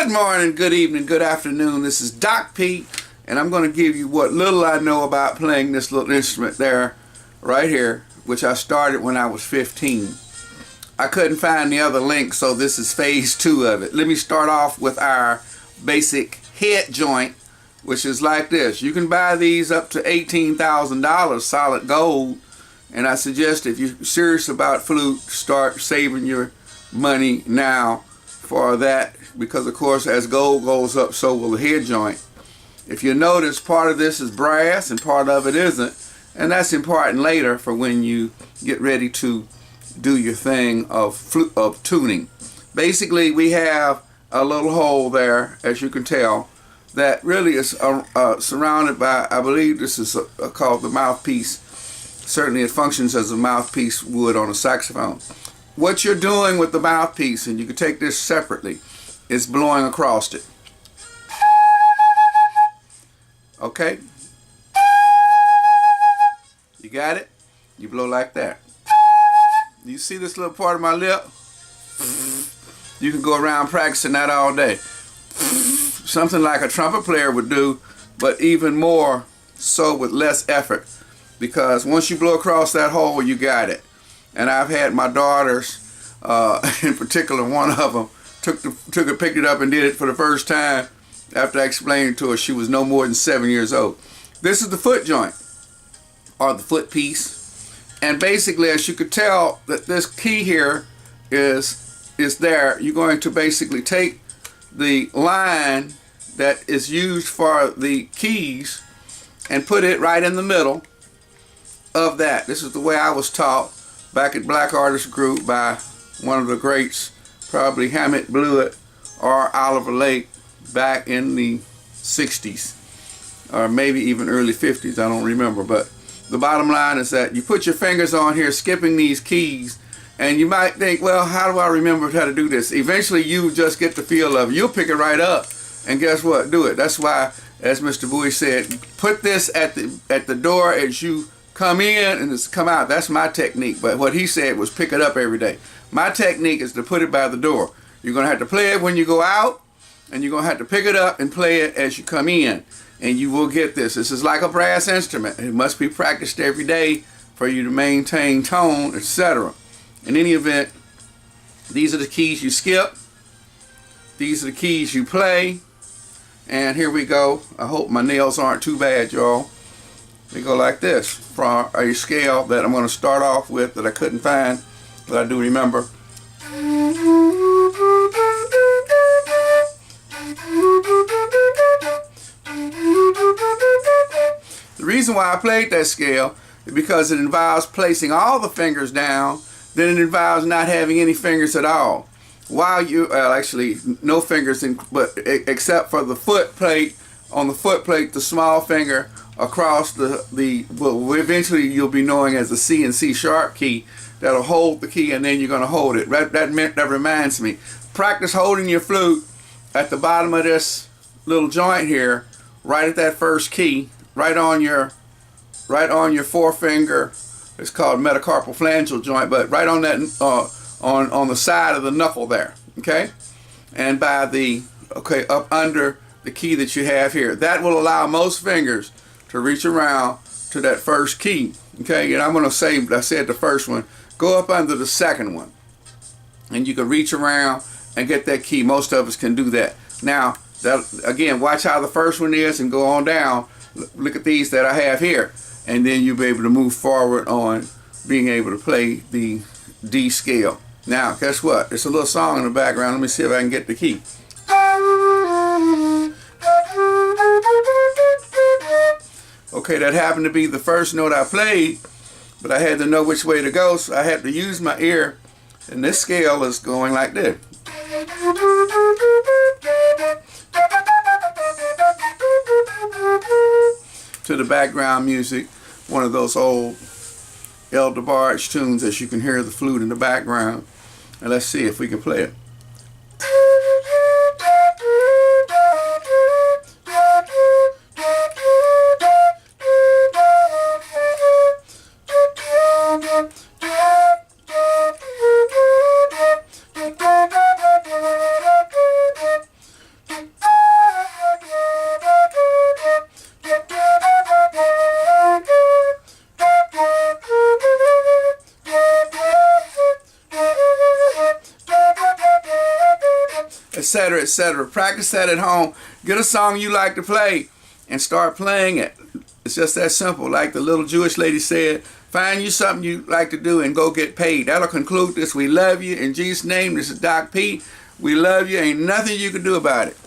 Good morning, good evening, good afternoon. This is Doc P, and I'm going to give you what little I know about playing this little instrument there, right here, which I started when I was 15. I couldn't find the other link, so this is phase 2 of it. Let me start off with our basic head joint, which is like this. You can buy these up to $18,000 solid gold, and I suggest if you're serious about flute, start saving your money now for that, because of course as gold goes up, so will the head joint. If you notice, part of this is brass and part of it isn't, and that's important later for when you get ready to do your thing of tuning. Basically, we have a little hole there, as you can tell, that really is surrounded by, I believe this is called the mouthpiece. Certainly it functions as a mouthpiece would on a saxophone. What you're doing with the mouthpiece, and you can take this separately, is blowing across it. Okay? You got it? You blow like that. You see this little part of my lip? You can go around practicing that all day. Something like a trumpet player would do, but even more so with less effort. Because once you blow across that hole, you got it. And I've had my daughters, in particular, one of them picked it up and did it for the first time after I explained to her she was no more than 7 years old. This is the foot joint, or the foot piece. And basically, as you could tell, that this key here is there. You're going to basically take the line that is used for the keys and put it right in the middle of that. This is the way I was taught back at Black Artist Group by one of the greats, probably Hammett Blewett or Oliver Lake, back in the 60s or maybe even early 50s, I don't remember. But the bottom line is that you put your fingers on here skipping these keys, and you might think, well, how do I remember how to do this? Eventually you just get the feel of it. You'll pick it right up, and guess what? Do it. That's why, as Mr. Bowie said, put this at the door as you come in and it's come out. That's my technique. But what he said was pick it up every day. My technique is to put it by the door. You're going to have to play it when you go out, and you're going to have to pick it up and play it as you come in. And you will get this. This is like a brass instrument. It must be practiced every day for you to maintain tone, etc. In any event, these are the keys you skip. These are the keys you play. And here we go. I hope my nails aren't too bad, y'all. They go like this from a scale that I'm going to start off with that I couldn't find, but I do remember. The reason why I played that scale is because it involves placing all the fingers down, then it involves not having any fingers at all. While you actually no fingers but except for the foot plate. On the foot plate, the small finger across the well, eventually you'll be knowing as the C and C sharp key that'll hold the key, and then you're going to hold it. That reminds me, practice holding your flute at the bottom of this little joint here, right at that first key, right on your forefinger. It's called metacarpal phalangeal joint, but right on that on the side of the knuckle there, okay, and by the up under the key that you have here. That will allow most fingers to reach around to that first key, okay. And I'm going to say, I said the first one, go up under the second one, and you can reach around and get that key. Most of us can do that. Now, that again, watch how the first one is and go on down. Look at these that I have here, and then you'll be able to move forward on being able to play the D scale. Now, guess what? There's a little song in the background. Let me see if I can get the key. Okay, that happened to be the first note I played, but I had to know which way to go, so I had to use my ear, and this scale is going like this. To the background music, one of those old Elder Barge tunes, as you can hear the flute in the background. And let's see if we can play it. etc., etc. Practice that at home. Get a song you like to play and start playing it. It's just that simple. Like the little Jewish lady said, find you something you like to do and go get paid. That'll conclude this. We love you. In Jesus' name, this is Doc P. We love you. Ain't nothing you can do about it.